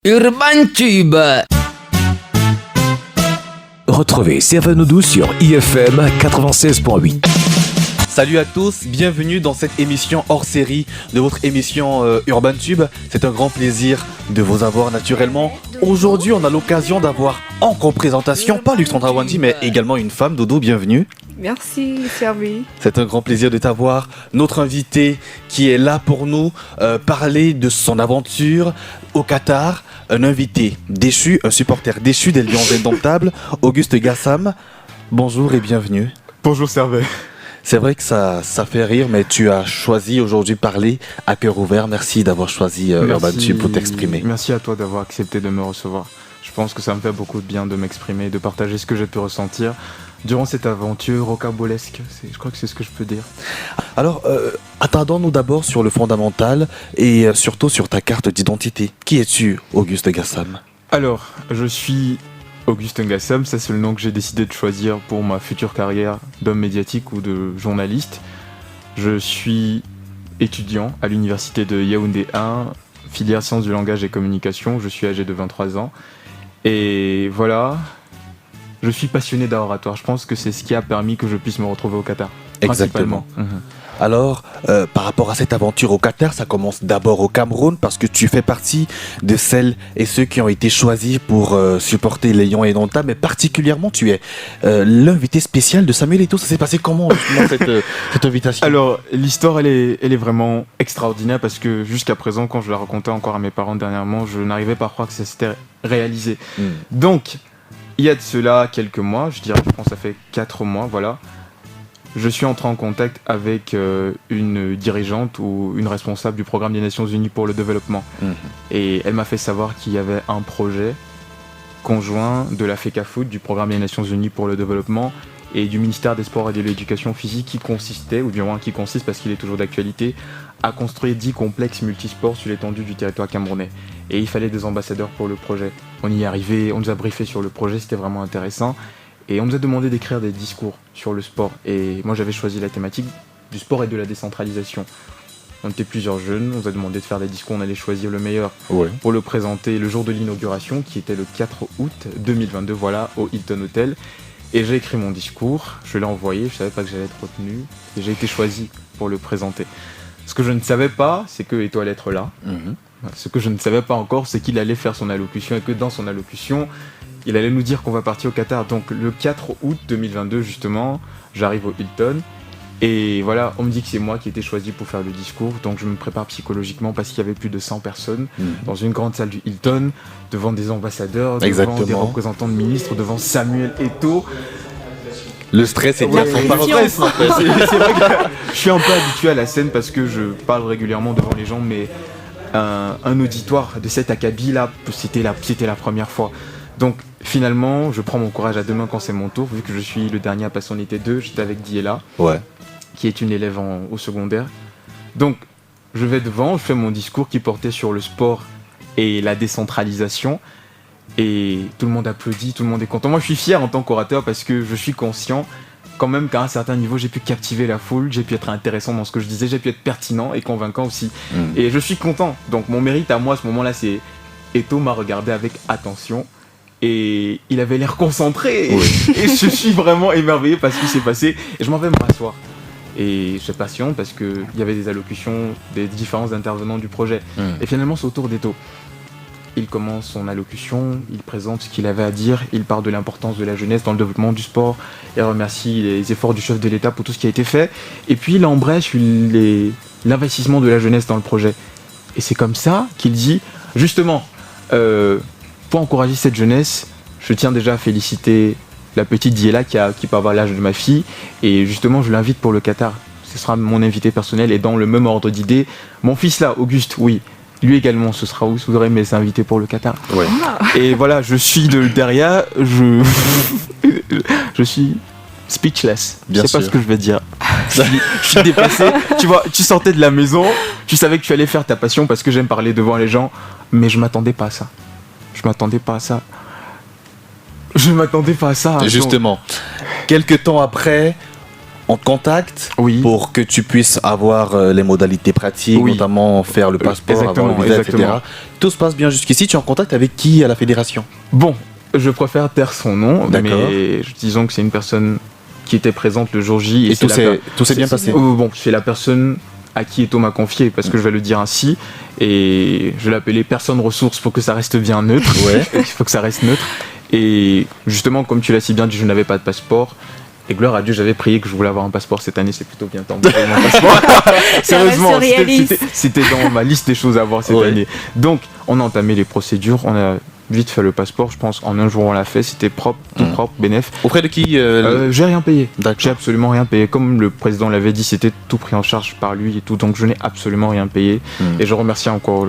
Urban Tube. Retrouvez Servanodou sur IFM 96.8. Salut à tous, bienvenue dans cette émission hors série de votre émission Urban Tube. C'est un grand plaisir de vous avoir naturellement. Aujourd'hui, on a l'occasion d'avoir en représentation, pas Luxandra Wandy, mais également une femme. Dodo, bienvenue. Merci, Servi. C'est un grand plaisir de t'avoir. Notre invité qui est là pour nous parler de son aventure au Qatar. Un invité déchu, un supporter déchu des Lions Indomptables, Auguste Gassam. Bonjour et bienvenue. Bonjour Servet. C'est vrai que ça fait rire, mais tu as choisi aujourd'hui de parler à cœur ouvert. Merci d'avoir choisi Urban Tube pour t'exprimer. Merci à toi d'avoir accepté de me recevoir. Je pense que ça me fait beaucoup de bien de m'exprimer, de partager ce que j'ai pu ressentir durant cette aventure rocambolesque. Je crois que c'est ce que je peux dire. Alors, attardons-nous d'abord sur le fondamental et surtout sur ta carte d'identité. Qui es-tu, Auguste Gassam ? Alors, je suis Auguste Gassam, ça c'est le nom que j'ai décidé de choisir pour ma future carrière d'homme médiatique ou de journaliste. Je suis étudiant à l'université de Yaoundé 1, filière sciences du langage et communication. Je suis âgé de 23 ans. Et voilà, je suis passionné d'art oratoire. Je pense que c'est ce qui a permis que je puisse me retrouver au Qatar. Exactement. Alors, par rapport à cette aventure au Qatar, ça commence d'abord au Cameroun parce que tu fais partie de celles et ceux qui ont été choisis pour supporter les Lions Indomptables, mais particulièrement tu es l'invité spécial de Samuel Eto'o. Ça s'est passé comment justement cette invitation ? Alors, l'histoire elle est vraiment extraordinaire parce que jusqu'à présent, quand je la racontais encore à mes parents dernièrement, je n'arrivais pas à croire que ça s'était réalisé. Donc, il y a de cela quelques mois, je pense que ça fait 4 mois, voilà. Je suis entré en contact avec une dirigeante ou une responsable du programme des Nations Unies pour le développement. Et elle m'a fait savoir qu'il y avait un projet conjoint de la FECAFOOT, du programme des Nations Unies pour le développement, et du ministère des Sports et de l'Éducation physique qui consistait, ou du moins qui consiste parce qu'il est toujours d'actualité, à construire 10 complexes multisports sur l'étendue du territoire camerounais. Et il fallait des ambassadeurs pour le projet. On y est arrivé, on nous a briefé sur le projet, c'était vraiment intéressant. Et on nous a demandé d'écrire des discours sur le sport. Et moi, j'avais choisi la thématique du sport et de la décentralisation. On était plusieurs jeunes, on nous a demandé de faire des discours, on allait choisir le meilleur pour le présenter le jour de l'inauguration, qui était le 4 août 2022, voilà, au Hilton Hotel. Et j'ai écrit mon discours, je l'ai envoyé, je savais pas que j'allais être retenu, et j'ai été choisi pour le présenter. Ce que je ne savais pas, c'est que Eto'o allait être là. Ce que je ne savais pas encore, c'est qu'il allait faire son allocution, et que dans son allocution, il allait nous dire qu'on va partir au Qatar. Donc le 4 août 2022, justement, j'arrive au Hilton. Et voilà, on me dit que c'est moi qui ai été choisi pour faire le discours. Donc je me prépare psychologiquement parce qu'il y avait plus de 100 personnes dans une grande salle du Hilton, devant des ambassadeurs, devant des représentants de ministres, devant Samuel Eto'o. Le stress est bien son parenthèse. C'est vrai que je suis un peu habitué à la scène parce que je parle régulièrement devant les gens, mais un auditoire de cet acabit-là, c'était la première fois. Donc finalement, je prends mon courage à deux mains quand c'est mon tour, vu que je suis le dernier à passer en été 2, j'étais avec Diela, qui est une élève au secondaire. Donc je vais devant, je fais mon discours qui portait sur le sport et la décentralisation, et tout le monde applaudit, tout le monde est content. Moi je suis fier en tant qu'orateur parce que je suis conscient quand même qu'à un certain niveau j'ai pu captiver la foule, j'ai pu être intéressant dans ce que je disais, j'ai pu être pertinent et convaincant aussi. Et je suis content, donc mon mérite à moi à ce moment-là, c'est Eto'o m'a regardé avec attention. Et il avait l'air concentré et je suis vraiment émerveillé par ce qui s'est passé et je m'en vais me rasseoir. Et je patiente parce qu'il y avait des allocutions des différents intervenants du projet. Et finalement c'est au tour d'Eto'o. Il commence son allocution, il présente ce qu'il avait à dire, il parle de l'importance de la jeunesse dans le développement du sport, il remercie les efforts du chef de l'État pour tout ce qui a été fait, et puis il embrasse l'investissement de la jeunesse dans le projet. Et c'est comme ça qu'il dit, justement, pour encourager cette jeunesse, je tiens déjà à féliciter la petite Diela qui peut avoir l'âge de ma fille, et justement je l'invite pour le Qatar. Ce sera mon invité personnel, et dans le même ordre d'idée, mon fils là, Auguste, oui, lui également, ce sera où vous aurez mes invités pour le Qatar. Et voilà, je suis derrière, je suis speechless. Je sais pas ce que je vais dire. Je suis dépassé. Tu vois, tu sortais de la maison, tu savais que tu allais faire ta passion parce que j'aime parler devant les gens, mais je m'attendais pas à ça. Je m'attendais pas à ça. Justement, quelques temps après, on te contacte Oui. pour que tu puisses avoir les modalités pratiques, Oui. notamment faire le passeport, Exactement, avoir le visa, etc. exactement. Tout se passe bien jusqu'ici. Tu es en contact avec qui à la fédération? Bon, je préfère taire son nom, D'accord. mais disons que c'est une personne qui était présente le jour J. Et tout s'est bien passé. Bon, c'est la personne à qui Eto m'a confié, parce que je vais le dire ainsi, et je vais l'appeler personne ressource pour que ça reste bien neutre. Ouais. Il faut que ça reste neutre. Et justement, comme tu l'as si bien dit, je n'avais pas de passeport. Et gloire à Dieu, j'avais prié que je voulais avoir un passeport cette année, c'est plutôt bien tombé. Mon passeport. Sérieusement, c'était dans ma liste des choses à voir cette année. Donc, on a entamé les procédures, on a vite fait le passeport, je pense en un jour on l'a fait, c'était propre, tout propre, bénef. Auprès de qui J'ai rien payé. D'accord. J'ai absolument rien payé. Comme le président l'avait dit, c'était tout pris en charge par lui et tout, donc je n'ai absolument rien payé. Et je remercie encore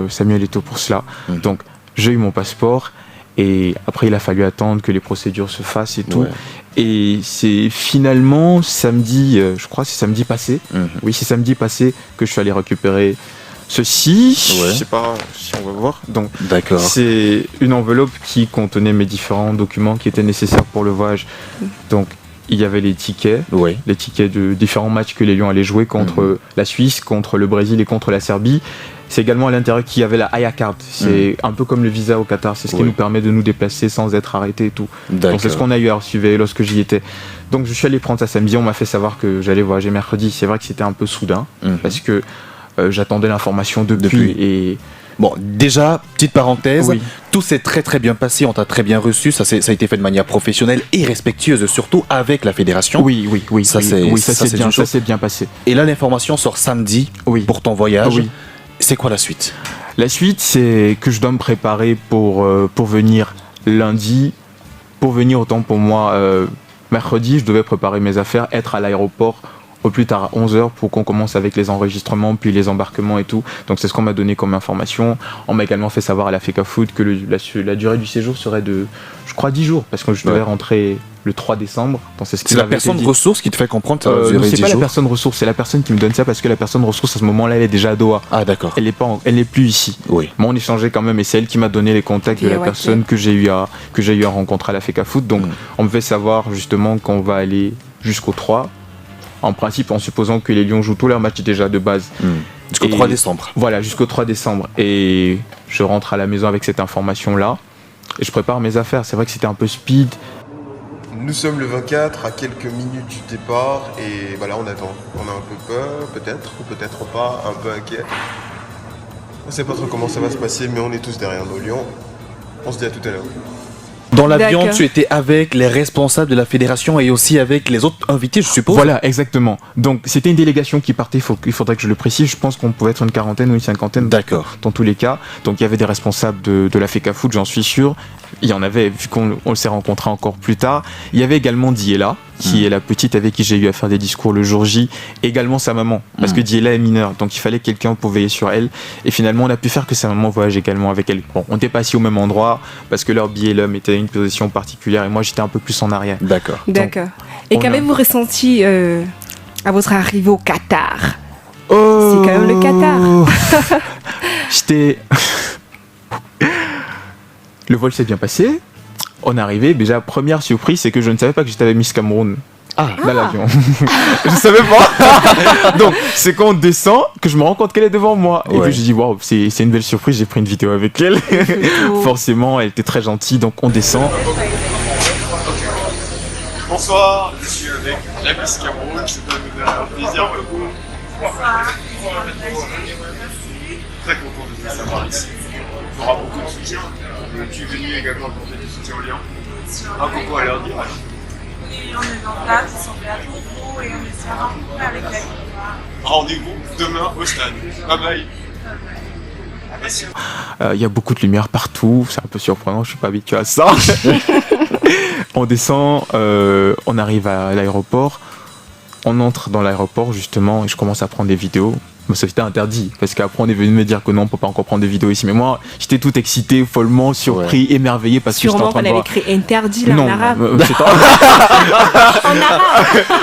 Samuel Eto pour cela. Donc, j'ai eu mon passeport. Et après, il a fallu attendre que les procédures se fassent et tout. Ouais. Et c'est finalement samedi, je crois que c'est samedi passé. Oui, c'est samedi passé que je suis allé récupérer ceci. Ouais. Je sais pas si on va voir. Donc, D'accord. c'est une enveloppe qui contenait mes différents documents qui étaient nécessaires pour le voyage. Donc, il y avait les tickets de différents matchs que les Lions allaient jouer contre la Suisse, contre le Brésil et contre la Serbie. C'est également à l'intérieur qu'il y avait la Haya Card. C'est un peu comme le visa au Qatar. C'est ce qui nous permet de nous déplacer sans être arrêté et tout. Donc c'est ce qu'on a eu à recevoir lorsque j'y étais. Donc je suis allé prendre ça samedi. On m'a fait savoir que j'allais voyager mercredi. C'est vrai que c'était un peu soudain parce que j'attendais l'information depuis. Et bon, déjà, petite parenthèse, tout s'est très très bien passé, on t'a très bien reçu, ça a été fait de manière professionnelle et respectueuse, surtout avec la fédération. Oui, ça s'est bien passé. Et là, l'information sort samedi pour ton voyage. C'est quoi la suite? La suite, c'est que je dois me préparer pour venir lundi. Pour venir, autant pour moi, mercredi, je devais préparer mes affaires, être à l'aéroport au plus tard à 11h pour qu'on commence avec les enregistrements, puis les embarquements et tout. Donc c'est ce qu'on m'a donné comme information. On m'a également fait savoir à la FECAFOOT que la durée du séjour serait de, je crois, 10 jours, parce que je devais rentrer le 3 décembre. Donc c'est la personne ressource qui te fait comprendre ça va durer 10 jours. C'est pas la personne ressource, c'est la personne qui me donne ça, parce que la personne ressource à ce moment-là, elle est déjà à Doha. Ah d'accord. Elle n'est plus ici. Oui. Mais on échangeait quand même, et c'est elle qui m'a donné les contacts de la personne que j'ai eu à rencontrer à la FECAFOOT. Donc on me fait savoir justement qu'on va aller jusqu'au 3. En principe, en supposant que les Lions jouent tous leurs matchs déjà de base. Jusqu'au 3 décembre. Voilà, jusqu'au 3 décembre. Et je rentre à la maison avec cette information-là. Et je prépare mes affaires. C'est vrai que c'était un peu speed. Nous sommes le 24, à quelques minutes du départ. Et bah là, on attend. On a un peu peur, peut-être, ou peut-être pas, un peu inquiet. On ne sait pas trop comment ça va se passer, mais on est tous derrière nos Lions. On se dit à tout à l'heure. Dans l'avion, tu étais avec les responsables de la fédération et aussi avec les autres invités, je suppose. Voilà, exactement. Donc c'était une délégation qui partait, il faudrait que je le précise, je pense qu'on pouvait être une quarantaine ou une cinquantaine. D'accord. Dans tous les cas. Donc il y avait des responsables de la FECAFOOT, j'en suis sûr. Il y en avait, vu qu'on s'est rencontrés encore plus tard. Il y avait également Diela, qui est la petite avec qui j'ai eu à faire des discours le jour J, également sa maman, parce que Diela est mineure, donc il fallait quelqu'un pour veiller sur elle. Et finalement, on a pu faire que sa maman voyage également avec elle. Bon, on n'était pas assis au même endroit, parce que leur billet l'homme était à une position particulière, et moi j'étais un peu plus en arrière. D'accord. D'accord. Et qu'avez-vous ressenti à votre arrivée au Qatar? C'est quand même le Qatar. J'étais... Le vol s'est bien passé. On est arrivé, déjà première surprise, c'est que je ne savais pas que j'étais avec Miss Cameroun. Dans l'avion. Je savais pas. Donc c'est quand on descend que je me rends compte qu'elle est devant moi. Et puis je dis waouh, c'est une belle surprise, j'ai pris une vidéo avec elle. Forcément, elle était très gentille, donc on descend. Bonsoir, je suis avec la Miss Cameroun, je peux vous donner un plaisir beaucoup. Très content de vous savoir ici. Il y aura beaucoup de soutien. Je suis venu également pour du soutien aux Lions. Un coucou à leur dire. Et on est en place, ils sont prêts à tout vous et on espère un coup avec la Côte d'Ivoire. Rendez-vous demain au stade. Bye bye. Merci. Il y a beaucoup de lumière partout, c'est un peu surprenant, je suis pas habitué à ça. On descend, on arrive à l'aéroport, on entre dans l'aéroport justement et je commence à prendre des vidéos. Mais ça c'était interdit parce qu'après on est venu me dire que non, on peut pas encore prendre des vidéos ici. Mais moi j'étais tout excité, follement surpris, émerveillé parce que j'étais en train de voir. Sûrement qu'on avait écrit interdit là non, en arabe. En arabe.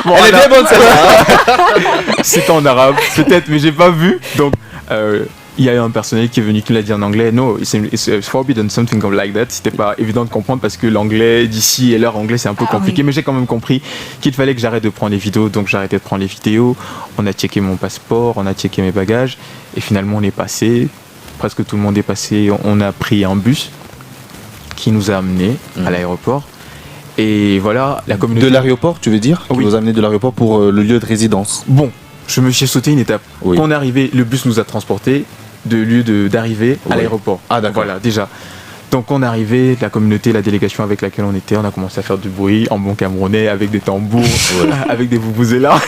Bon, elle est bien bonne celle-là. C'était en arabe, peut-être, mais j'ai pas vu. Donc il y a eu un personnel qui est venu qui l'a dit en anglais. No, it's forbidden, something like that. C'était pas évident de comprendre parce que l'anglais d'ici et leur anglais c'est un peu compliqué. Oui. Mais j'ai quand même compris qu'il fallait que j'arrête de prendre les vidéos. Donc j'ai arrêté de prendre les vidéos. On a checké mon passeport, on a checké mes bagages. Et finalement on est passé. Presque tout le monde est passé. On a pris un bus qui nous a amenés à l'aéroport. Et voilà, la communauté... De l'aéroport, tu veux dire? Qui Oui. vous a amené de l'aéroport pour le lieu de résidence. Bon, je me suis sauté une étape. Oui. Quand on est arrivé, le bus nous a transportés de lieu d'arrivée à Oui. l'aéroport. Ah, d'accord. Voilà, déjà. Donc on est arrivé, la communauté, la délégation avec laquelle on était, on a commencé à faire du bruit en bon camerounais, avec des tambours, avec des vuvuzela.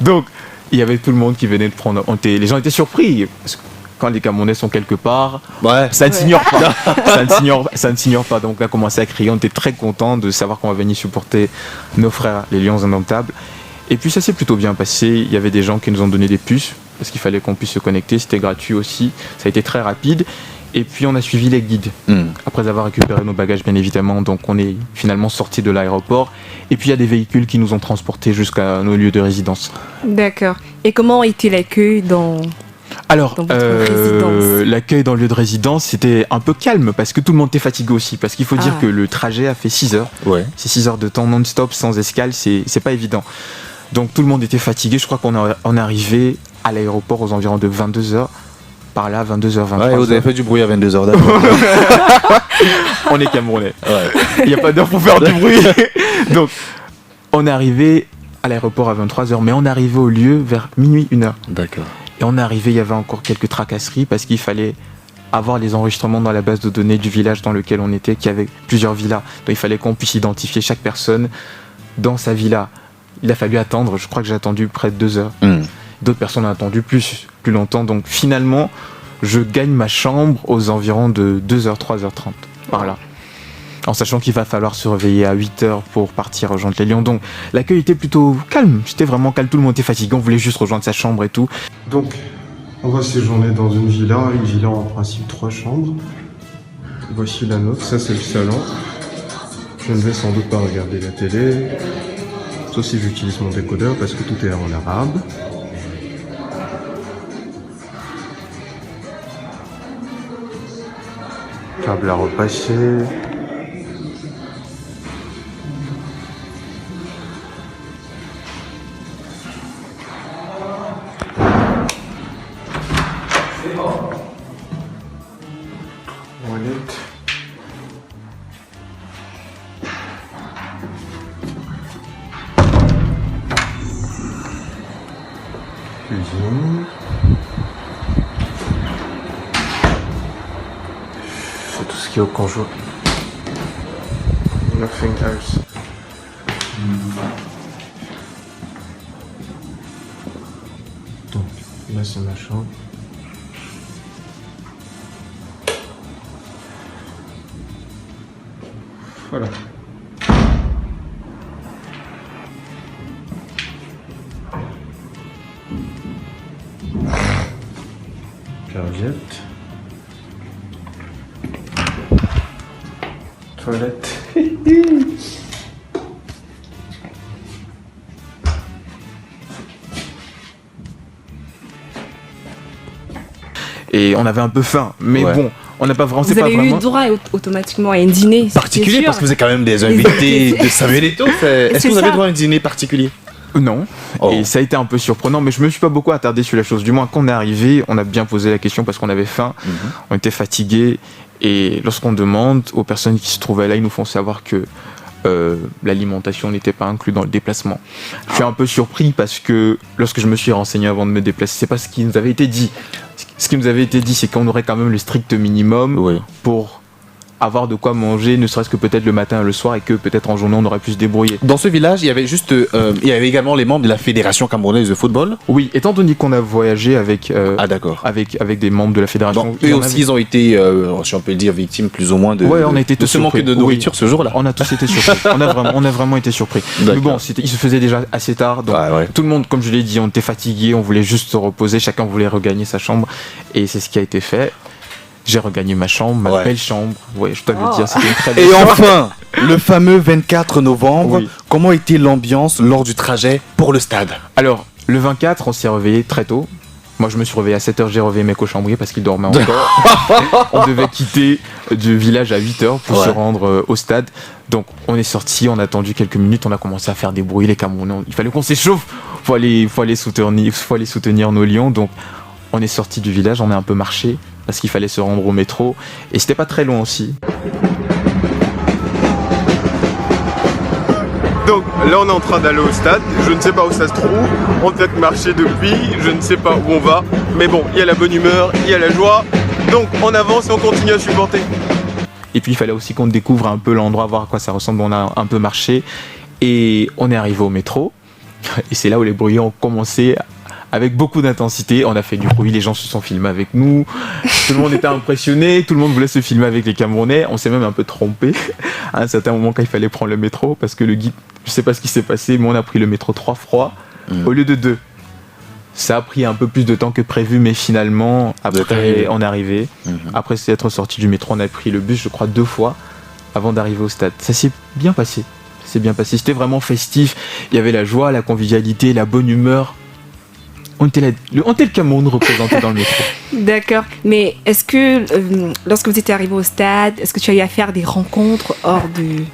Donc il y avait tout le monde qui venait de prendre... Les gens étaient surpris. Parce que quand les Camerounais sont quelque part, Ouais. ça ne s'ignore pas. ça ne s'ignore pas. Donc on a commencé à crier. On était très contents de savoir qu'on va venir supporter nos frères, les Lions Indomptables. Et puis ça s'est plutôt bien passé. Il y avait des gens qui nous ont donné des puces parce qu'il fallait qu'on puisse se connecter. C'était gratuit aussi. Ça a été très rapide. Et puis on a suivi les guides. Après avoir récupéré nos bagages, bien évidemment. Donc on est finalement sortis de l'aéroport. Et puis il y a des véhicules qui nous ont transportés jusqu'à nos lieux de résidence. D'accord. Et comment était l'accueil Alors, dans votre résidence? l'accueil dans le lieu de résidence, c'était un peu calme parce que tout le monde était fatigué aussi. Parce qu'il faut dire que le trajet a fait 6 heures. Ouais. C'est 6 heures de temps non-stop, sans escale, c'est pas évident. Donc tout le monde était fatigué. Je crois qu'on est arrivé à l'aéroport aux environs de 22h. Par là, 22h, 23h. Ouais, vous avez fait du bruit à 22h d'accord. On est Camerounais. Ouais. Il n'y a pas d'heure pour faire du bruit. Donc, on est arrivé à l'aéroport à 23h, mais on est arrivé au lieu vers minuit, 1h. D'accord. Et on est arrivé, il y avait encore quelques tracasseries parce qu'il fallait avoir les enregistrements dans la base de données du village dans lequel on était, qui avait plusieurs villas. Donc il fallait qu'on puisse identifier chaque personne dans sa villa. Il a fallu attendre, je crois que j'ai attendu près de 2 heures. D'autres personnes ont attendu plus longtemps. Donc finalement, je gagne ma chambre aux environs de 2h, 3h30. Par là. En sachant qu'il va falloir se réveiller à 8h pour partir rejoindre les Lions. Donc l'accueil était plutôt calme. C'était vraiment calme. Tout le monde était fatigué. On voulait juste rejoindre sa chambre et tout. Donc, on va séjourner dans une villa en principe 3 chambres. Voici la nôtre, ça c'est le salon. Je ne vais sans doute pas regarder la télé, sauf si j'utilise mon décodeur parce que tout est en arabe. Câble à repasser. Toilette. Cuisine. C'est tout ce qui est au conjoint. Nothing else. Donc, là c'est ma chambre. Voilà. Serviette. Toilette. Et on avait un peu faim. Mais Ouais. bon, on n'a pas vraiment... Vous c'est pas avez eu vraiment... droit automatiquement à un dîner. c'est Particulier sûr. parce que vous êtes quand même des invités de Samuel Eto'o. Est-ce que C'est vous avez ça. droit à un dîner particulier? Non, Oh. et ça a été un peu surprenant, mais je me suis pas beaucoup attardé sur la chose. Du moins, quand on est arrivé, on a bien posé la question parce qu'on avait faim, on était fatigué, et lorsqu'on demande aux personnes qui se trouvaient là, ils nous font savoir que l'alimentation n'était pas inclue dans le déplacement. Je suis un peu surpris parce que lorsque je me suis renseigné avant de me déplacer, c'est pas ce qui nous avait été dit. Ce qui nous avait été dit, c'est qu'on aurait quand même le strict minimum Oui. pour avoir de quoi manger, ne serait-ce que peut-être le matin et le soir, et que peut-être en journée on aurait pu se débrouiller. Dans ce village, il y avait juste, il y avait également les membres de la Fédération camerounaise de football. Oui, étant donné qu'on a voyagé avec, Ah d'accord. avec des membres de la fédération. Donc il y eux en aussi, avait- ils ont été, si on peut le dire, victimes plus ou moins de, Ouais, on a été de tous ce manque surpris. de nourriture ce jour-là. On a tous été surpris. on a vraiment été surpris. Mais D'accord. bon, il se faisait déjà assez tard, donc Ouais, ouais. tout le monde, comme je l'ai dit, on était fatigué, on voulait juste se reposer, chacun voulait regagner sa chambre, et c'est ce qui a été fait. J'ai regagné ma chambre, ma Ouais. belle chambre. Ouais, je dois le Oh. dire, c'était une très belle Et chambre. enfin, le fameux 24 novembre, Oui. comment était l'ambiance lors du trajet pour le stade? Alors, le 24, on s'est réveillé très tôt. Moi, je me suis réveillé à 7h, j'ai réveillé mes cochambriers parce qu'ils dormaient encore. On devait quitter du village à 8h pour se rendre au stade. Donc, on est sorti, on a attendu quelques minutes, on a commencé à faire des bruits, les Camerounais. Il fallait qu'on s'échauffe, faut aller soutenir nos lions. Donc, on est sorti du village, on a un peu marché parce qu'il fallait se rendre au métro. Et c'était pas très loin aussi. Donc là on est en train d'aller au stade, je ne sais pas où ça se trouve, on peut marcher depuis, je ne sais pas où on va, mais bon, il y a la bonne humeur, il y a la joie, donc on avance et on continue à supporter. Et puis il fallait aussi qu'on découvre un peu l'endroit, voir à quoi ça ressemble, on a un peu marché, et on est arrivé au métro, et c'est là où les bruits ont commencé avec beaucoup d'intensité, on a fait du bruit, les gens se sont filmés avec nous, tout le monde était impressionné, tout le monde voulait se filmer avec les Camerounais, on s'est même un peu trompé à un certain moment quand il fallait prendre le métro, parce que le guide, je sais pas ce qui s'est passé, mais on a pris le métro 3 fois au lieu de 2. Ça a pris un peu plus de temps que prévu, mais finalement, après on est arrivé. Après être sorti du métro, on a pris le bus, je crois, 2 fois avant d'arriver au stade. Ça s'est bien passé, c'était vraiment festif, il y avait la joie, la convivialité, la bonne humeur. On était le Cameroun représenté dans le métro. D'accord. Mais est-ce que, lorsque vous étiez arrivé au stade, est-ce que tu as eu à faire des rencontres hors des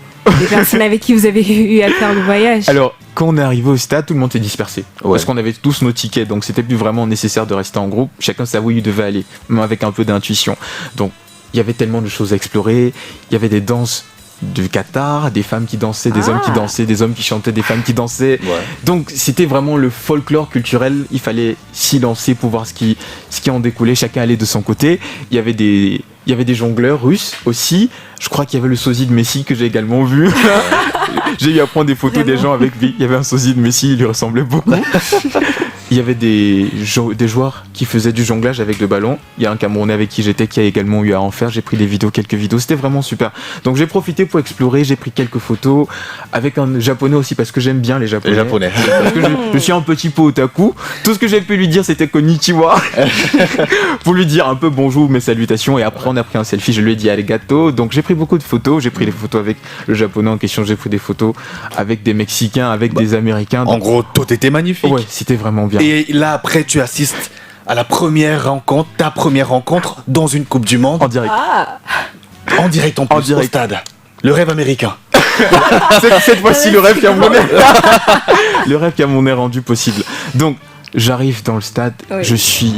personnes avec qui vous avez eu à faire le voyage? Alors, quand on est arrivé au stade, tout le monde s'est dispersé. Parce qu'on avait tous nos tickets, donc c'était plus vraiment nécessaire de rester en groupe. Chacun savait où il devait aller, même avec un peu d'intuition. Donc, il y avait tellement de choses à explorer. Il y avait des danses du Qatar, des femmes qui dansaient, des hommes qui dansaient, des hommes qui chantaient, des femmes qui dansaient. Donc c'était vraiment le folklore culturel, il fallait s'y lancer pour voir ce qui en découlait, chacun allait de son côté. Il y avait des jongleurs russes aussi, je crois qu'il y avait le sosie de Messi que j'ai également vu. J'ai eu à prendre des photos des gens avec lui, il y avait un sosie de Messi, il lui ressemblait beaucoup. Il y avait des joueurs qui faisaient du jonglage avec le ballon. Il y a un Camerounais avec qui j'étais qui a également eu à en faire. J'ai pris quelques vidéos. C'était vraiment super. Donc j'ai profité pour explorer. J'ai pris quelques photos avec un Japonais aussi parce que j'aime bien les Japonais. Parce que je suis un petit peu otaku. Tout ce que j'ai pu lui dire c'était konnichiwa pour lui dire un peu bonjour, mes salutations. Et après on a pris un selfie. Je lui ai dit arigato. Donc j'ai pris beaucoup de photos. J'ai pris des photos avec le Japonais en question. J'ai pris des photos avec des Mexicains, avec des Américains. En gros, tout était magnifique. Ouais, c'était vraiment bien. Et là, après, tu assistes à ta première rencontre dans une Coupe du Monde. En direct. En direct en plus, au stade. Le rêve américain. Cette fois-ci, le rêve qui a mon rendu possible. Donc, j'arrive dans le stade, je suis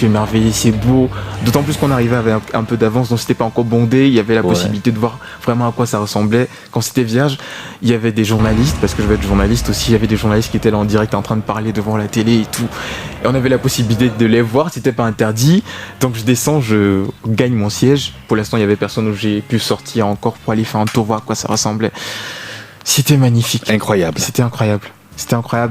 émerveillé, c'est beau. D'autant plus qu'on arrivait avec un peu d'avance, donc c'était pas encore bondé. Il y avait la possibilité de voir vraiment à quoi ça ressemblait. Quand c'était vierge, il y avait des journalistes, parce que je vais être journaliste aussi, il y avait des journalistes qui étaient là en direct en train de parler devant la télé et tout. Et on avait la possibilité de les voir, c'était pas interdit. Donc je descends, je gagne mon siège. Pour l'instant, il y avait personne où j'ai pu sortir encore pour aller faire un tour, voir à quoi ça ressemblait. C'était magnifique. Incroyable. C'était incroyable.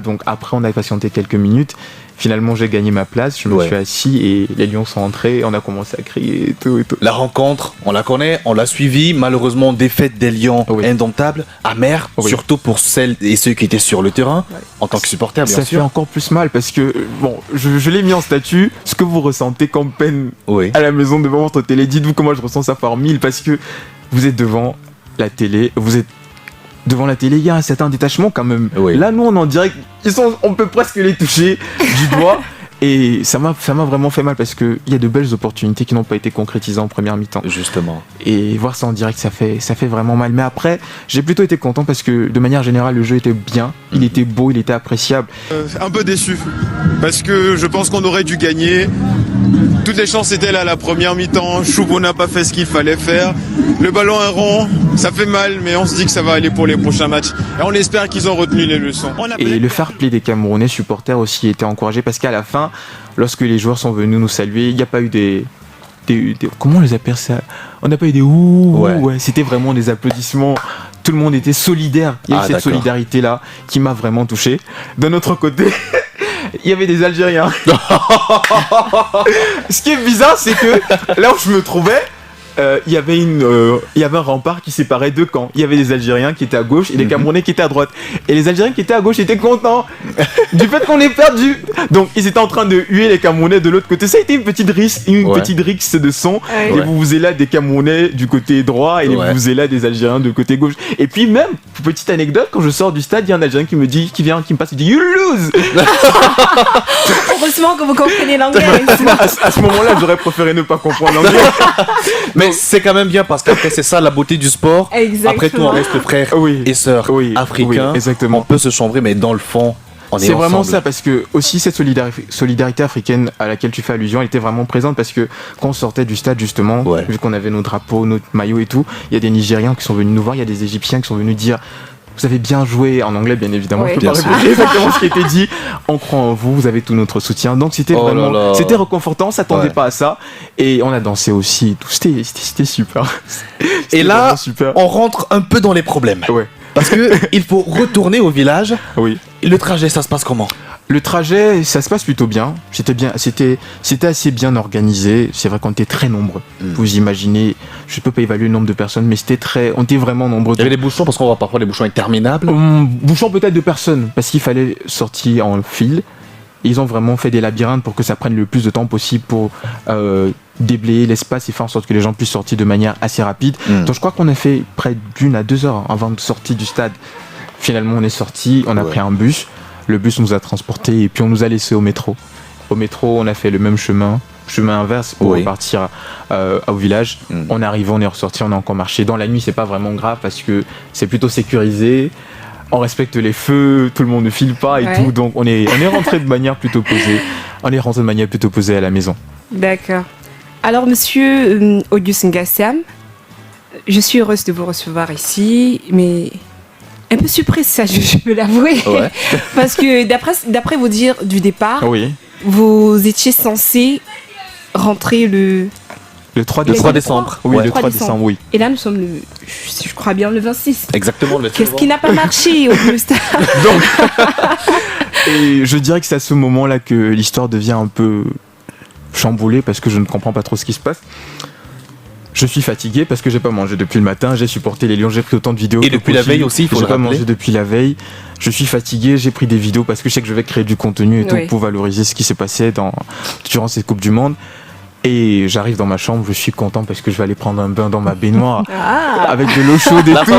Donc après, on a patienté quelques minutes. Finalement, j'ai gagné ma place, je me suis assis et les lions sont entrés, on a commencé à crier et tout. La rencontre, on la connaît, on l'a suivie. Malheureusement, défaite des lions indomptables, amère, surtout pour celles et ceux qui étaient sur le terrain, en tant que supporters, bien sûr. Ça fait encore plus mal parce que, bon, je l'ai mis en statut, ce que vous ressentez comme peine à la maison devant votre télé, dites-vous comment je ressens ça par 1000 parce que vous êtes devant la télé, devant la télé, il y a un certain détachement quand même. Là, nous, on est en direct, on peut presque les toucher du doigt. Et ça m'a vraiment fait mal parce qu'il y a de belles opportunités qui n'ont pas été concrétisées en première mi-temps. Justement. Et voir ça en direct, ça fait vraiment mal. Mais après, j'ai plutôt été content parce que de manière générale, le jeu était bien, il était beau, il était appréciable. Un peu déçu parce que je pense qu'on aurait dû gagner. Toutes les chances étaient là à la première mi-temps. Choupo n'a pas fait ce qu'il fallait faire. Le ballon est rond, ça fait mal, mais on se dit que ça va aller pour les prochains matchs. Et on espère qu'ils ont retenu les leçons. Et le fair play des Camerounais supporters aussi était encouragé parce qu'à la fin, lorsque les joueurs sont venus nous saluer, il n'y a pas eu des comment on les appelle ça? On n'a pas eu des ouh, c'était vraiment des applaudissements. Tout le monde était solidaire. Il y a eu cette solidarité-là qui m'a vraiment touché. D'un autre côté, il y avait des Algériens. Ce qui est bizarre, c'est que là où je me trouvais, il y avait un rempart qui séparait deux camps. Il y avait les Algériens qui étaient à gauche et les Camerounais qui étaient à droite. Et les Algériens qui étaient à gauche étaient contents du fait qu'on ait perdu. Donc ils étaient en train de huer les Camerounais de l'autre côté. Ça a été une petite rixe de son. Ouais. Et vous vous êtes là des Camerounais du côté droit et vous êtes là des Algériens du côté gauche. Et puis même, petite anecdote, quand je sors du stade, il y a un Algérien qui me passe, il dit You lose. Heureusement que vous comprenez l'anglais. À ce moment-là, j'aurais préféré ne pas comprendre l'anglais. Mais c'est quand même bien parce qu'après, c'est ça la beauté du sport. Exactement. Après tout, on reste frères et sœurs africains. Exactement. On peut se chambrer, mais dans le fond, on est C'est vraiment ensemble. ça, parce que aussi cette solidarité africaine à laquelle tu fais allusion, elle était vraiment présente parce que quand on sortait du stade justement, vu qu'on avait nos drapeaux, notre maillot et tout, il y a des Nigérians qui sont venus nous voir, il y a des Égyptiens qui sont venus dire vous avez bien joué, en anglais bien évidemment, je peux pas répéter exactement ce qui était dit, on croit en vous, vous avez tout notre soutien, donc c'était vraiment, c'était réconfortant, on s'attendait pas à ça, et on a dansé aussi, tout, c'était super. Et là, super. on rentre un peu dans les problèmes. Parce que il faut retourner au village. Et le trajet, ça se passe comment? Le trajet, ça se passe plutôt bien. C'était assez bien organisé. C'est vrai qu'on était très nombreux. Vous imaginez, je peux pas évaluer le nombre de personnes, mais on était vraiment nombreux. Il y avait des bouchons parce qu'on voit parfois des bouchons interminables. Bouchons peut-être de personnes, parce qu'il fallait sortir en file. Ils ont vraiment fait des labyrinthes pour que ça prenne le plus de temps possible pour déblayer l'espace et faire en sorte que les gens puissent sortir de manière assez rapide. Donc je crois qu'on a fait près d'1 à 2 heures avant de sortir du stade. Finalement, on est sorti, on a pris un bus. Le bus nous a transportés et puis on nous a laissés au métro. Au métro, on a fait le même chemin inverse pour repartir au village. On est arrivé, on est ressorti, on a encore marché. Dans la nuit, c'est pas vraiment grave parce que c'est plutôt sécurisé. On respecte les feux, tout le monde ne file pas et tout. Donc on est rentré de manière plutôt posée. On est rentré de manière plutôt posée à la maison. D'accord. Alors, monsieur Auguste Ngassam, je suis heureuse de vous recevoir ici, mais un peu surprise, ça, je peux l'avouer. Parce que d'après vos dires du départ, vous étiez censé rentrer le 3 décembre. Oui, le 3 décembre, oui. Et là, nous sommes je crois bien le 26. Exactement, le 26. Qu'est-ce qui n'a pas marché, Auguste? Donc, et je dirais que c'est à ce moment-là que l'histoire devient un peu chamboulée parce que je ne comprends pas trop ce qui se passe. Je suis fatigué parce que j'ai pas mangé depuis le matin, j'ai supporté les lions, j'ai pris autant de vidéos. Et depuis la veille aussi, il faut le rappeler. J'ai pas mangé rappeler. depuis la veille. Je suis fatigué, j'ai pris des vidéos parce que je sais que je vais créer du contenu et tout pour valoriser ce qui s'est passé durant cette Coupe du Monde. Et j'arrive dans ma chambre, je suis content parce que je vais aller prendre un bain dans ma baignoire avec de l'eau chaude et tout.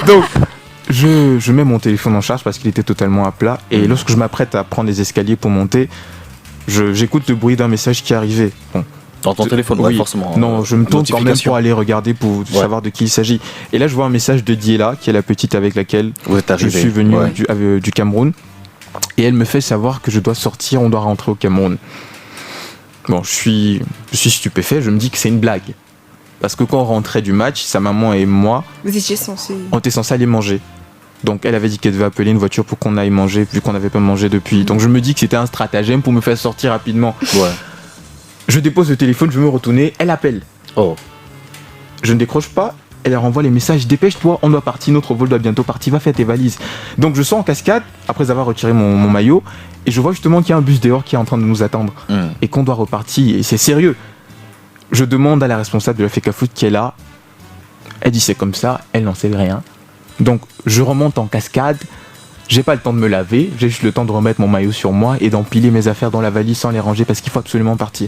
Donc, je mets mon téléphone en charge parce qu'il était totalement à plat. Et lorsque je m'apprête à prendre les escaliers pour monter, j'écoute le bruit d'un message qui arrivait. Bon. Dans ton téléphone, forcément. Non, je me tourne quand même pour aller regarder, pour savoir de qui il s'agit. Et là, je vois un message de Diela, qui est la petite avec laquelle je suis venu du Cameroun. Et elle me fait savoir que je dois sortir, on doit rentrer au Cameroun. Bon, je suis stupéfait, je me dis que c'est une blague. Parce que quand on rentrait du match, sa maman et moi, vous étiez censé... on était censés aller manger. Donc elle avait dit qu'elle devait appeler une voiture pour qu'on aille manger, vu qu'on n'avait pas mangé depuis. Donc je me dis que c'était un stratagème pour me faire sortir rapidement. Je dépose le téléphone, je veux me retourner, elle appelle. Je ne décroche pas, elle renvoie les messages, dépêche-toi, on doit partir, notre vol doit bientôt partir, va faire tes valises. Donc je sors en cascade, après avoir retiré mon maillot, et je vois justement qu'il y a un bus dehors qui est en train de nous attendre, et qu'on doit repartir, et c'est sérieux. Je demande à la responsable de la FECAFOOT qui est là, elle dit c'est comme ça, elle n'en sait rien. Donc je remonte en cascade, j'ai pas le temps de me laver, j'ai juste le temps de remettre mon maillot sur moi et d'empiler mes affaires dans la valise sans les ranger parce qu'il faut absolument partir.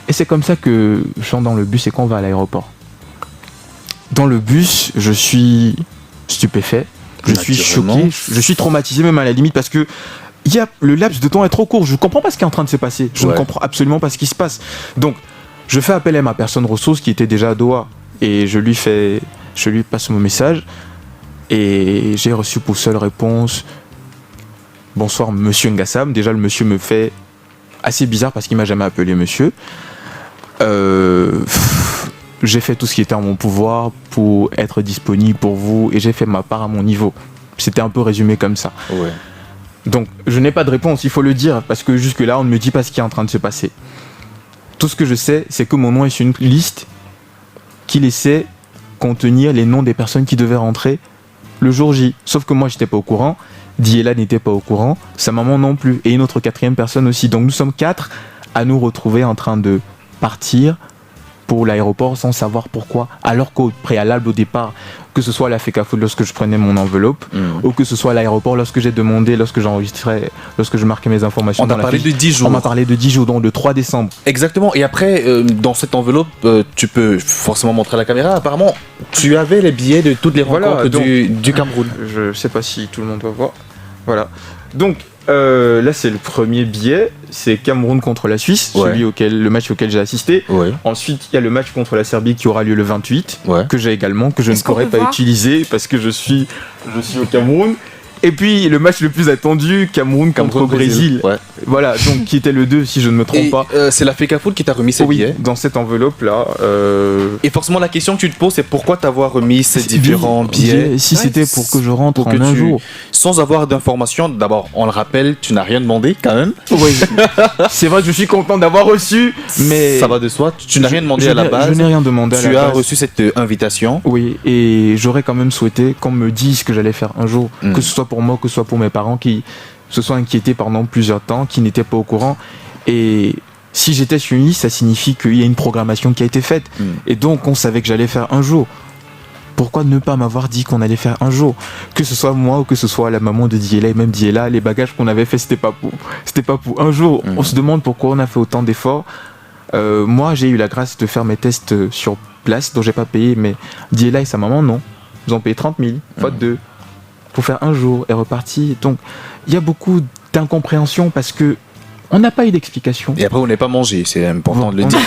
Et c'est comme ça que je suis dans le bus et qu'on va à l'aéroport. Dans le bus, je suis stupéfait, je suis choqué, je suis traumatisé même à la limite parce que le laps de temps est trop court, je comprends pas ce qui est en train de se passer, je ne comprends absolument pas ce qui se passe. Donc je fais appel à ma personne ressource qui était déjà à Doha et je lui passe mon message. Et j'ai reçu pour seule réponse « Bonsoir monsieur Ngassam ». Déjà le monsieur me fait assez bizarre parce qu'il m'a jamais appelé monsieur. J'ai fait tout ce qui était en mon pouvoir pour être disponible pour vous et j'ai fait ma part à mon niveau. C'était un peu résumé comme ça. Donc je n'ai pas de réponse, il faut le dire, parce que jusque là on ne me dit pas ce qui est en train de se passer. Tout ce que je sais, c'est que mon nom est sur une liste qui laissait contenir les noms des personnes qui devaient rentrer le jour J. Sauf que moi, j'étais pas au courant. Diela n'était pas au courant. Sa maman non plus. Et une autre 4e personne aussi. Donc nous sommes 4 à nous retrouver en train de partir pour l'aéroport sans savoir pourquoi, alors qu'au préalable, au départ, que ce soit à la FECAFOOT lorsque je prenais mon enveloppe, ou que ce soit à l'aéroport lorsque j'ai demandé, lorsque j'enregistrais, lorsque je marquais mes informations. On a parlé de 10 jours. On m'a parlé de 10 jours, donc le 3 décembre. Exactement. Et après, dans cette enveloppe, tu peux forcément montrer à la caméra. Apparemment, tu avais les billets de toutes les rencontres du Cameroun. Je sais pas si tout le monde va voir. Voilà. Donc, là, c'est le premier billet. C'est Cameroun contre la Suisse, le match auquel j'ai assisté. Ouais. Ensuite, il y a le match contre la Serbie qui aura lieu le 28, que j'ai également, que je ne pourrais pas utiliser parce que je suis au Cameroun. Et puis le match le plus attendu, Cameroun contre Brésil. Ouais. Voilà, donc qui était le 2 si je ne me trompe pas. C'est la FECAFOOT qui t'a remis ces billets. Dans cette enveloppe là. Et forcément la question que tu te poses c'est pourquoi t'avoir remis ces différents billets. Si c'était pour que je rentre en un jour. Sans avoir d'informations, d'abord on le rappelle, tu n'as rien demandé quand même. Oui. C'est vrai que je suis content d'avoir reçu, mais ça va de soi. Tu n'as rien demandé à la base. Je n'ai rien demandé à la base. Tu as reçu cette invitation. Oui, et j'aurais quand même souhaité qu'on me dise que j'allais faire un jour, que ce soit pour moi, que ce soit pour mes parents qui se sont inquiétés pendant plusieurs temps, qui n'étaient pas au courant. Et si j'étais sur une liste, ça signifie qu'il y a une programmation qui a été faite. Et donc on savait que j'allais faire un jour. Pourquoi ne pas m'avoir dit qu'on allait faire un jour? Que ce soit moi ou que ce soit la maman de Diela, et même Diela, les bagages qu'on avait fait, c'était pas pour un jour. On se demande pourquoi on a fait autant d'efforts. Moi, j'ai eu la grâce de faire mes tests sur place, dont j'ai pas payé, mais Diela et sa maman, non. Ils ont payé 30 000, fois 2, pour faire un jour et reparti. Donc, il y a beaucoup d'incompréhension parce que on n'a pas eu d'explication. Et après, on n'est pas mangé, c'est important de le dire.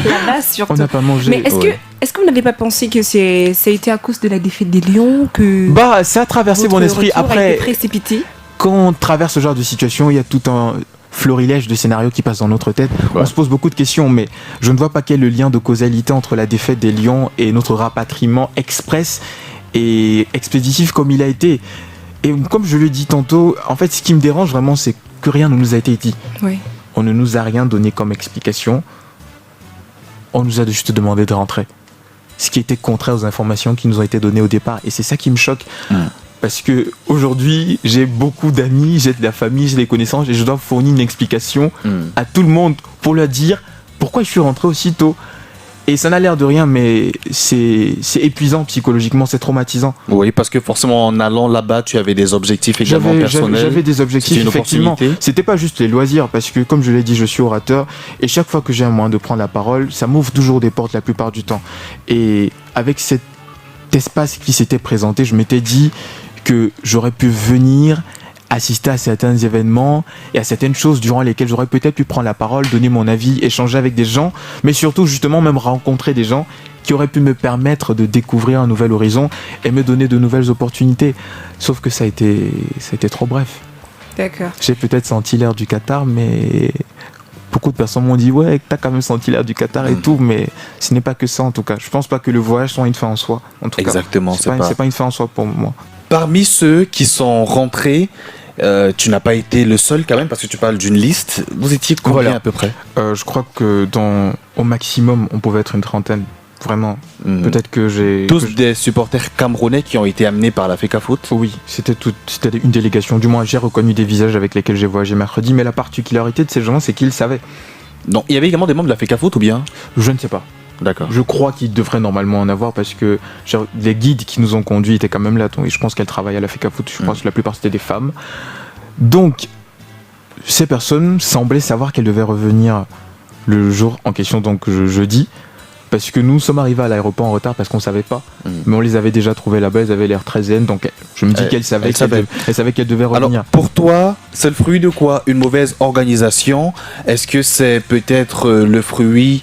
La base, surtout. On n'a pas mangé. Mais est-ce que vous n'avez pas pensé que ça a été à cause de la défaite des Lions que ça a traversé mon esprit. Après, précipité. Quand on traverse ce genre de situation, il y a tout un florilège de scénarios qui passent dans notre tête. On se pose beaucoup de questions, mais je ne vois pas quel est le lien de causalité entre la défaite des Lions et notre rapatriement express et expéditif comme il a été. Et comme je le dis tantôt, en fait, ce qui me dérange vraiment, c'est que rien ne nous a été dit. Oui. On ne nous a rien donné comme explication. On nous a juste demandé de rentrer. Ce qui était contraire aux informations qui nous ont été données au départ. Et c'est ça qui me choque. Parce que aujourd'hui, j'ai beaucoup d'amis, j'ai de la famille, j'ai des connaissances et je dois fournir une explication à tout le monde pour leur dire pourquoi je suis rentré aussitôt. Et ça n'a l'air de rien, mais c'est épuisant psychologiquement, c'est traumatisant. Oui, parce que forcément, en allant là-bas, tu avais des objectifs également personnels. J'avais des objectifs, effectivement. C'était pas juste les loisirs, parce que comme je l'ai dit, je suis orateur, et chaque fois que j'ai un moyen de prendre la parole, ça m'ouvre toujours des portes la plupart du temps. Et avec cet espace qui s'était présenté, je m'étais dit que j'aurais pu venir assister à certains événements et à certaines choses durant lesquelles j'aurais peut-être pu prendre la parole, donner mon avis, échanger avec des gens, mais surtout justement même rencontrer des gens qui auraient pu me permettre de découvrir un nouvel horizon et me donner de nouvelles opportunités. Sauf que ça a été trop bref. D'accord. J'ai peut-être senti l'air du Qatar, mais beaucoup de personnes m'ont dit ouais, t'as quand même senti l'air du Qatar et tout, mais ce n'est pas que ça en tout cas. Je pense pas que le voyage soit une fin en soi. En tout Exactement, cas, c'est pas une fin en soi pour moi. Parmi ceux qui sont rentrés, tu n'as pas été le seul quand même parce que tu parles d'une liste. Vous étiez combien à peu près? Je crois que au maximum, on pouvait être une trentaine. Vraiment. Peut-être que j'ai... Tous des supporters camerounais qui ont été amenés par la FECAFOOT? Oui, c'était une délégation. Du moins, j'ai reconnu des visages avec lesquels j'ai voyagé mercredi. Mais la particularité de ces gens, c'est qu'ils savaient. Non, il y avait également des membres de la FECAFOOT ou bien? Je ne sais pas. D'accord. Je crois qu'ils devraient normalement en avoir parce que les guides qui nous ont conduits étaient quand même là. Et je pense qu'elles travaillaient à la FECAFOOT. Je pense que la plupart c'était des femmes. Donc, ces personnes semblaient savoir qu'elles devaient revenir le jour en question, donc jeudi. Parce que nous sommes arrivés à l'aéroport en retard parce qu'on ne savait pas. Mais on les avait déjà trouvés là-bas, elles avaient l'air très zen. Donc je me dis qu'elles savaient qu'elles devaient revenir. Alors pour toi, c'est le fruit de quoi? Une mauvaise organisation? Est-ce que c'est peut-être le fruit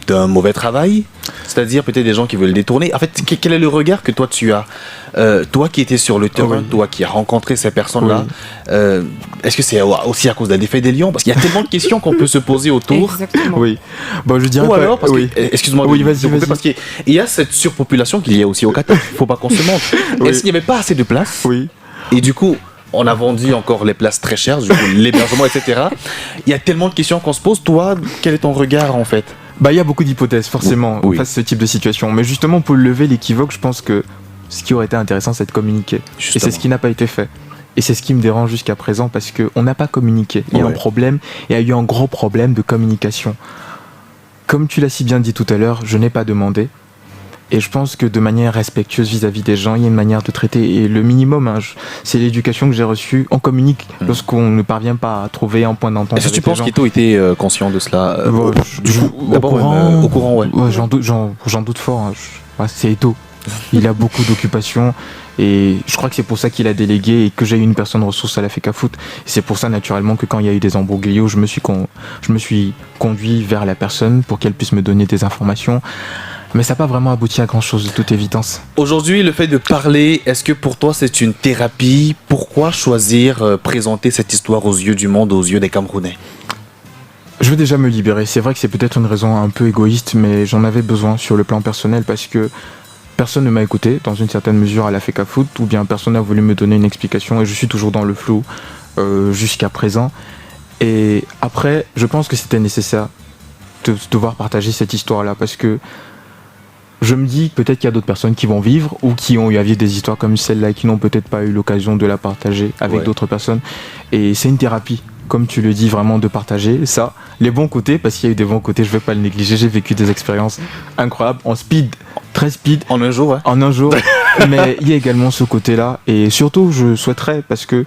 d'un mauvais travail? C'est-à-dire peut-être des gens qui veulent détourner. En fait, quel est le regard que toi tu as? Toi qui étais sur le terrain, toi qui as rencontré ces personnes-là, est-ce que c'est aussi à cause de la défaite des Lions? Parce qu'il y a tellement de questions qu'on peut se poser autour. Exactement. Oui. Bon, je dirais ou alors, parce que, excuse-moi, vas-y. Parce qu'il y a cette surpopulation qu'il y a aussi au Qatar. Il ne faut pas qu'on se mente. Est-ce qu'il n'y avait pas assez de place? Oui. Et du coup, on a vendu encore les places très chères, du coup, l'hébergement, etc. Il y a tellement de questions qu'on se pose. Toi, quel est ton regard en fait? Il y a beaucoup d'hypothèses, forcément, face à ce type de situation. Mais justement, pour lever l'équivoque, je pense que ce qui aurait été intéressant, c'est de communiquer. Justement. Et c'est ce qui n'a pas été fait. Et c'est ce qui me dérange jusqu'à présent, parce qu'on n'a pas communiqué. Il y a un problème, il y a eu un gros problème de communication. comme tu l'as si bien dit tout à l'heure, je n'ai pas demandé. Et je pense que de manière respectueuse vis-à-vis des gens, il y a une manière de traiter. Et le minimum, c'est l'éducation que j'ai reçue. On communique lorsqu'on ne parvient pas à trouver un point d'entente. Est-ce que tu penses qu'Ito était conscient de cela au courant, ouais. J'en doute fort. Hein. C'est Ito. Il a beaucoup d'occupations. Et je crois que c'est pour ça qu'il a délégué et que j'ai eu une personne ressource à la FECAFOOT. C'est pour ça naturellement que quand il y a eu des embroglios, je me suis conduit vers la personne pour qu'elle puisse me donner des informations. Mais ça n'a pas vraiment abouti à grand chose de toute évidence. Aujourd'hui, le fait de parler, est-ce que pour toi c'est une thérapie? Pourquoi choisir présenter cette histoire aux yeux du monde, aux yeux des Camerounais? Je veux déjà me libérer. C'est vrai que c'est peut-être une raison un peu égoïste, mais j'en avais besoin sur le plan personnel parce que personne ne m'a écouté dans une certaine mesure à la FECAFOOT, ou bien personne n'a voulu me donner une explication et je suis toujours dans le flou jusqu'à présent. Et après, je pense que c'était nécessaire de devoir partager cette histoire-là parce que je me dis peut-être qu'il y a d'autres personnes qui vont vivre ou qui ont eu à vivre des histoires comme celle-là et qui n'ont peut-être pas eu l'occasion de la partager avec d'autres personnes. Et c'est une thérapie, comme tu le dis, vraiment de partager ça. Les bons côtés, parce qu'il y a eu des bons côtés, je ne vais pas le négliger. J'ai vécu des expériences incroyables en speed, très speed. En un jour, ouais. En un jour. Mais il y a également ce côté-là. Et surtout, je souhaiterais, parce que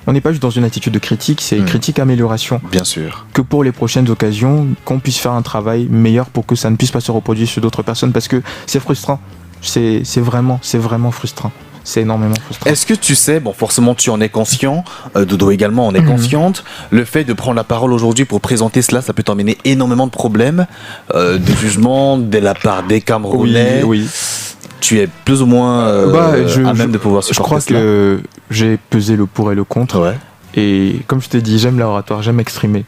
on n'est pas juste dans une attitude de critique, c'est critique amélioration. Bien sûr. Que pour les prochaines occasions, qu'on puisse faire un travail meilleur pour que ça ne puisse pas se reproduire sur d'autres personnes, parce que c'est frustrant. C'est vraiment frustrant. C'est énormément frustrant. Est-ce que tu sais, bon forcément tu en es conscient, Dodo également en est consciente, le fait de prendre la parole aujourd'hui pour présenter cela, ça peut t'emmener énormément de problèmes, de jugements de la part des Camerounais. Oui. Tu es plus ou moins à même de pouvoir supporter cela. Je crois cela. que j'ai pesé le pour et le contre. Ouais. Et comme je t'ai dit, j'aime l'oratoire, j'aime m'exprimer.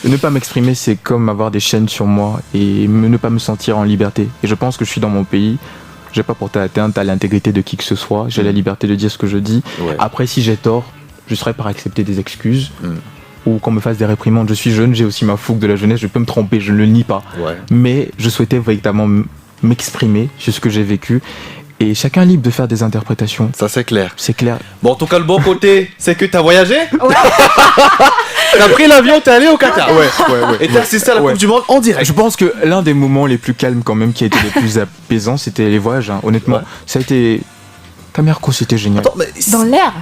Ne pas m'exprimer, c'est comme avoir des chaînes sur moi et ne pas me sentir en liberté. Et je pense que je suis dans mon pays. Je n'ai pas porté atteinte à l'intégrité de qui que ce soit. J'ai la liberté de dire ce que je dis. Ouais. Après, si j'ai tort, je serai par accepter des excuses. Ou qu'on me fasse des réprimandes. Je suis jeune, j'ai aussi ma fougue de la jeunesse, je peux me tromper, je ne le nie pas. Ouais. Mais je souhaitais véritablement m'exprimer sur ce que j'ai vécu. Et chacun est libre de faire des interprétations. Ça, c'est clair. C'est clair. Bon, en tout cas, le bon côté, c'est que t'as voyagé. Ouais. T'as pris l'avion, t'es allé au Qatar. Ouais. Et t'as assisté à la Coupe du Monde en direct. Je pense que l'un des moments les plus calmes, quand même, qui a été les plus apaisants, c'était les voyages. Hein. Honnêtement, ça a été. Camerco, c'était génial. Attends, mais dans l'air.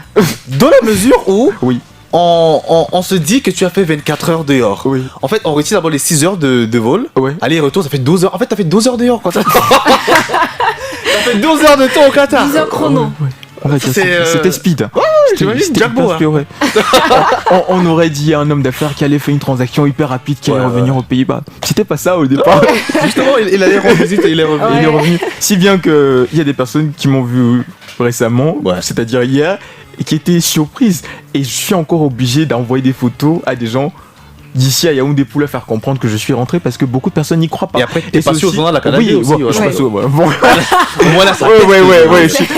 Dans la mesure où. Oui. On se dit que tu as fait 24 heures dehors. Oui. En fait, on retire d'abord les 6 heures de vol. Ouais. Aller-retour, ça fait 12 heures. En fait, t'as fait 12 heures dehors. Quoi. T'as fait 12 heures de temps au Qatar. 10 heures chrono. Ouais, c'était speed. Ouais, j'imagine, Jack Bo. On aurait dit à un homme d'affaires qui allait faire une transaction hyper rapide, qui allait revenir aux Pays-Bas. C'était pas ça au départ. Justement, il allait rendre visite et il est revenu. Il est revenu. Si bien qu'il y a des personnes qui m'ont vu récemment, c'est-à-dire hier, et qui étaient surprises. Et je suis encore obligé d'envoyer des photos à des gens d'ici à Yaoundé pour leur faire comprendre que je suis rentré parce que beaucoup de personnes n'y croient pas. Et après, t'es passé au journal à Canal aussi. Je suis passé au... Voilà, ça.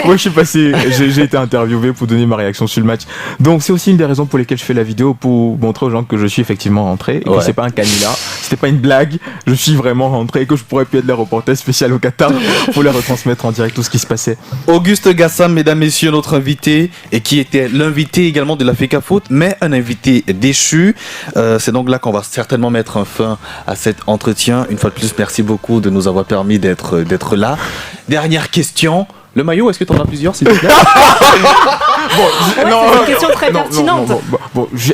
Je suis passé. J'ai été interviewé pour donner ma réaction sur le match. Donc c'est aussi une des raisons pour lesquelles je fais la vidéo, pour montrer aux gens que je suis effectivement rentré et que c'est pas un canular, c'était pas une blague. Je suis vraiment rentré et que je pourrais plus être le reporter spécial au Qatar pour leur retransmettre en direct tout ce qui se passait. Auguste Gassam, mesdames, messieurs, notre invité et qui était l'invité également de la FECAFOOT, mais un invité déchu. C'est donc là qu'on va certainement mettre un fin à cet entretien. Une fois de plus, merci beaucoup de nous avoir permis d'être là. Dernière question. Le maillot, est-ce que tu en as plusieurs, s'il te plaît? C'est une question très pertinente.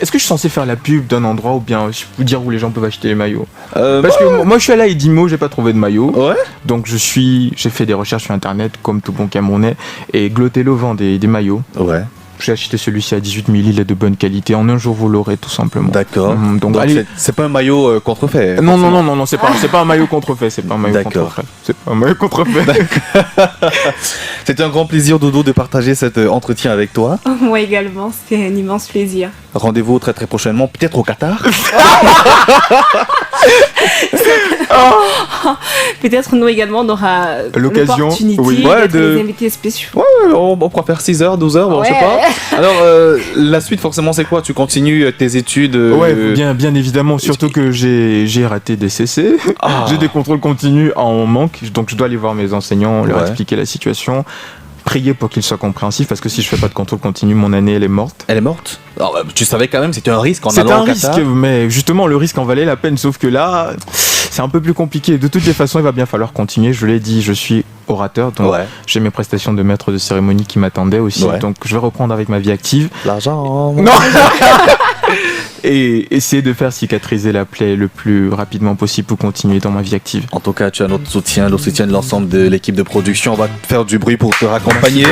Est-ce que je suis censé faire la pub d'un endroit ou bien je peux dire où les gens peuvent acheter les maillots? Parce que moi je suis allé à Edimo, j'ai pas trouvé de maillot. Ouais. Donc j'ai fait des recherches sur internet comme tout bon Camerounais et Glotello vend des maillots. Ouais. J'ai acheté celui-ci à 18 000, il est de bonne qualité. En un jour, vous l'aurez tout simplement. D'accord. Donc c'est pas un maillot contrefait. Non, c'est pas un maillot contrefait. C'est pas un maillot contrefait. C'est pas un maillot contrefait. C'était un grand plaisir, Dodo, de partager cet entretien avec toi. Moi également, c'était un immense plaisir. Rendez-vous très très prochainement, peut-être au Qatar. Peut-être nous également on aura l'opportunité d'être des invités spéciaux. Ouais, on pourra faire 6 heures, 12 heures, bon, je sais pas. Alors la suite forcément c'est quoi? Tu continues tes études Ouais, bien évidemment, surtout que j'ai raté des CC. J'ai des contrôles continus en manque, donc je dois aller voir mes enseignants, leur expliquer la situation. prier pour qu'il soit compréhensif, parce que si je fais pas de contrôle continu, mon année elle est morte. Elle est morte. Alors, tu savais quand même, c'était un risque en C'était allant un au Qatar. risque, mais justement le risque en valait la peine, sauf que là, c'est un peu plus compliqué. De toutes les façons, il va bien falloir continuer. Je l'ai dit, je suis orateur, donc j'ai mes prestations de maître de cérémonie qui m'attendaient aussi, donc je vais reprendre avec ma vie active. L'argent. Non. Et essayer de faire cicatriser la plaie le plus rapidement possible pour continuer dans ma vie active. En tout cas, tu as notre soutien, le soutien de l'ensemble de l'équipe de production. On va faire du bruit pour te raccompagner.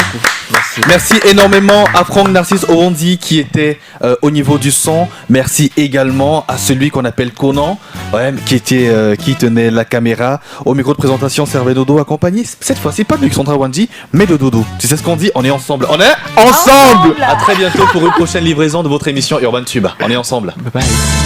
Merci énormément à Franck Narcisse Orondi qui était au niveau du son. Merci également à celui qu'on appelle Conan, qui tenait la caméra. Au micro de présentation, Servait Dodo accompagné. Cette fois-ci, pas de Luxandra Wanji, mais de Dodo. Tu sais ce qu'on dit? On est ensemble. On est ensemble. À très bientôt pour une prochaine livraison de votre émission Urban Tube. On est ensemble. Bye bye.